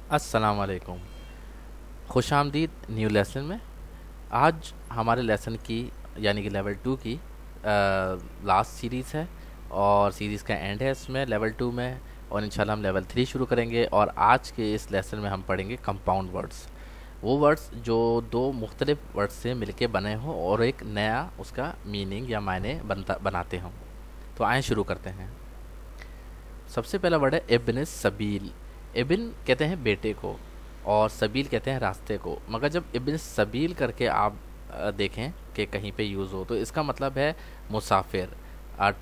السلام علیکم، خوش آمدید نیو لیسن میں۔ آج ہمارے لیسن کی یعنی کہ لیول 2 کی لاسٹ سیریز ہے اور سیریز کا اینڈ ہے اس میں لیول 2 میں، اور انشاءاللہ ہم لیول 3 شروع کریں گے۔ اور آج کے اس لیسن میں ہم پڑھیں گے کمپاؤنڈ ورڈز، وہ ورڈز جو دو مختلف ورڈز سے مل کے بنے ہوں اور ایک نیا اس کا میننگ یا معنی بناتے ہوں۔ تو آئیں شروع کرتے ہیں۔ سب سے پہلا ورڈ ہے ابن سبیل۔ ابن کہتے ہیں بیٹے کو اور سبیل کہتے ہیں راستے کو، مگر جب ابن سبیل کر کے آپ دیکھیں کہ کہیں پہ یوز ہو تو اس کا مطلب ہے مسافر،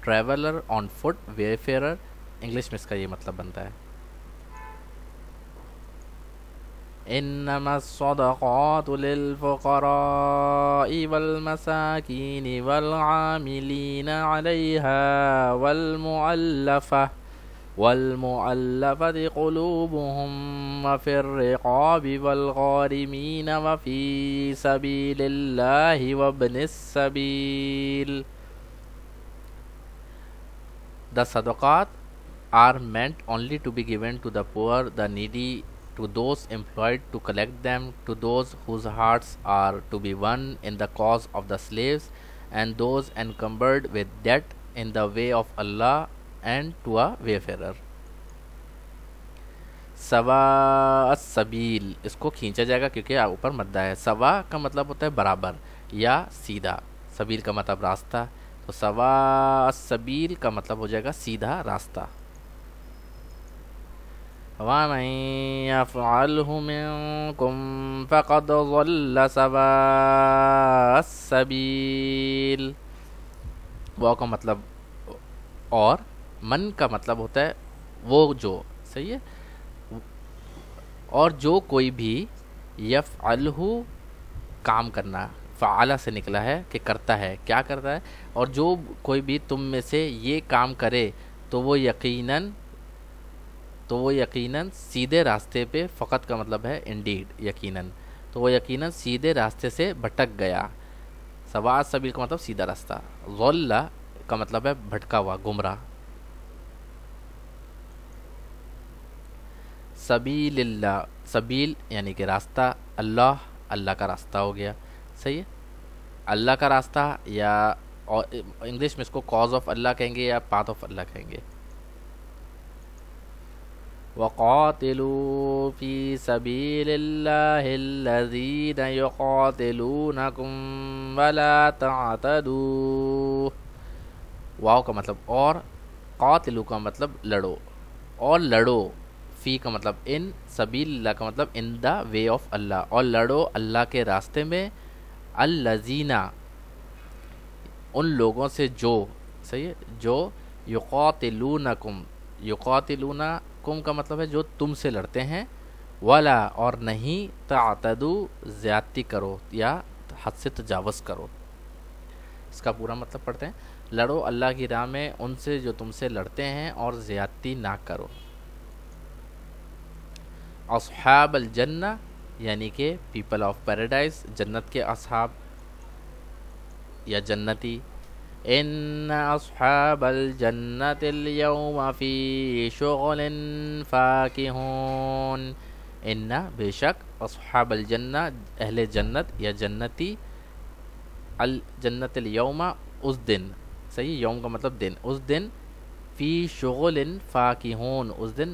ٹریولر آن فٹ، وے فیئرر، انگلش میں اس کا یہ مطلب بنتا ہے۔ انما الصدقات للفقراء والمساکین والعاملین علیہا والمؤلفة قلوبهم وفي الرقاب والغارمين وفي سبيل الله وابن السبيل. The sadaqat are meant only to be given to the poor, the needy, to those employed to collect them, to those whose hearts are to be won in the cause of the slaves, and those encumbered with debt in the way of Allah, and to a wayfarer. سوا السبیل، اس کو کھینچا جائے گا کیونکہ اوپر مدہ ہے۔ سوا کا مطلب ہوتا ہے برابر یا سیدھا، سبیل کا مطلب راستہ، تو سوا السبیل کا مطلب ہو جائے گا سیدھا راستہ۔ وَمَن يَفْعَلْهُ مِنكُمْ فَقَدْ ضَلَّ سَوَاءَ السَّبِيلِ۔ واو کا مطلب اور، من کا مطلب ہوتا ہے وہ جو، صحیح ہے، اور جو کوئی بھی یفعلہ کام کرنا، فعلہ سے نکلا ہے کہ کرتا ہے، کیا کرتا ہے، اور جو کوئی بھی تم میں سے یہ کام کرے تو وہ یقیناً سیدھے راستے پہ، فقط کا مطلب ہے انڈیڈ، یقیناً، تو وہ یقیناً سیدھے راستے سے بھٹک گیا۔ سواء سبیل کا مطلب سیدھا راستہ، ضل کا مطلب ہے بھٹکا ہوا، گمراہ۔ سبیل اللہ، سبیل یعنی کہ راستہ، اللہ، اللہ کا راستہ ہو گیا، صحیح ہے، اللہ کا راستہ، یا انگلش میں اس کو کاز آف اللہ کہیں گے یا پاتھ آف اللہ کہیں گے۔ وَقَاتِلُوا فِي سَبِيلِ اللَّهِ الَّذِينَ يُقَاتِلُونَكُمْ وَلَا تَعْتَدُوا۔ واو کا مطلب اور، قاتلو کا مطلب لڑو، اور لڑو، فی کا مطلب ان، سبیل اللہ کا مطلب ان دا وے آف اللہ، اور لڑو اللہ کے راستے میں، الذین ان لوگوں سے جو، صحیح ہے، جو یقاتلونکم، یقاتلونکم کا مطلب ہے جو تم سے لڑتے ہیں، ولا اور نہیں، تعتدو زیادتی کرو یا حد سے تجاوز کرو۔ اس کا پورا مطلب پڑھتے ہیں، لڑو اللہ کی راہ میں ان سے جو تم سے لڑتے ہیں اور زیادتی نہ کرو۔ اصحاب الجنہ یعنی کہ پیپل آف پیراڈائز، جنت کے اصحاب یا جنتی۔ ان اصحاب الجنت اليوم فی شغل فاکہون۔ ان بے شک، اصحاب الجنہ اہل جنت یا جنتی، الجنت اليوم اس دن، صحیح، یوم کا مطلب دن، اس دن، فی شغل فاکہون اس دن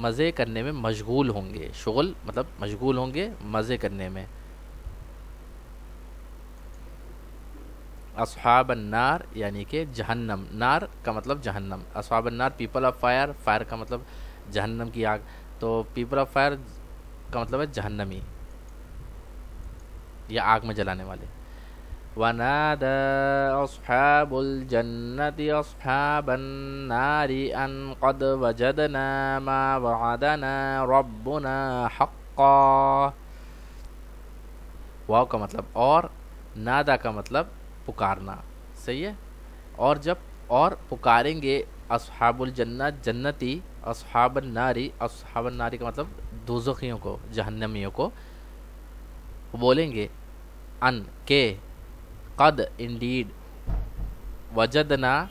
مزے کرنے میں مشغول ہوں گے، شغل مطلب مشغول ہوں گے مزے کرنے میں۔ اصحاب النار یعنی کہ جہنم، نار کا مطلب جہنم، اصحاب النار پیپل آف فائر، فائر کا مطلب جہنم کی آگ، تو پیپل آف فائر کا مطلب ہے جہنمی یا آگ میں جلانے والے۔ وَنَادَى أَصْحَابُ الْجَنَّةِ أَصْحَابَ النَّارِ أَنْ قَدْ وَجَدْنَا مَا وَعَدَنَا رَبُّنَا حَقًّا۔ واو کا مطلب اور، نادا کا مطلب پکارنا، صحیح ہے، اور جب اور پکاریں گے اصحاب الجنہ جنتی، اصحاب الناری، اصحاب الناری کا مطلب دوزخیوں کو، جہنمیوں کو، بولیں گے ان کے، قد انڈیڈ، وجدنا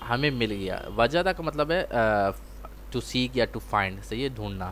ہمیں مل گیا، وجدہ کا مطلب ہے ٹو سیک یا ٹو فائنڈ، صحیح ہے، ڈھونڈنا،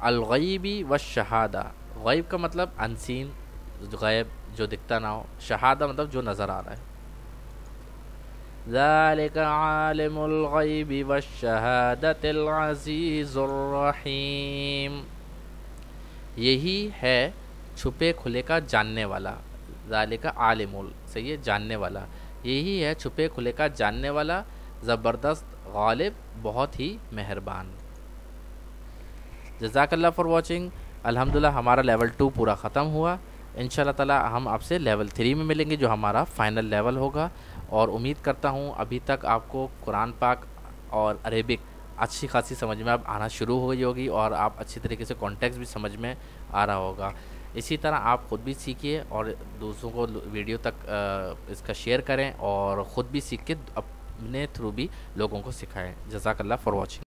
الغیبی و شہادہ، غیب کا مطلب انسین، غیب جو دکھتا نہ ہو، شہادہ مطلب جو نظر آ رہا ہے. ذالک عالم الغیب والشہادۃ العزیز الرحیم، یہی ہے چھپے کھلے کا جاننے والا. ذالک عالم سے یہ جاننے والا، یہی ہے چھپے کھلے کا جاننے والا، زبردست، غالب، بہت ہی مہربان. جزاک اللہ فار واچنگ. الحمدللہ ہمارا لیول 2 پورا ختم ہوا. انشاءاللہ تعالی ہم آپ سے لیول 3 میں ملیں گے جو ہمارا فائنل لیول ہوگا. اور امید کرتا ہوں ابھی تک آپ کو قرآن پاک اور عربک اچھی خاصی سمجھ میں اب آنا شروع ہو گئی ہوگی، اور آپ اچھی طریقے سے کانٹیکس بھی سمجھ میں آ رہا ہوگا. اسی طرح آپ خود بھی سیکھیے اور دوسروں کو ویڈیو تک اس کا شیئر کریں، اور خود بھی سیکھ کے اپنے تھرو بھی لوگوں کو سکھائیں. جزاک اللہ فار واچنگ.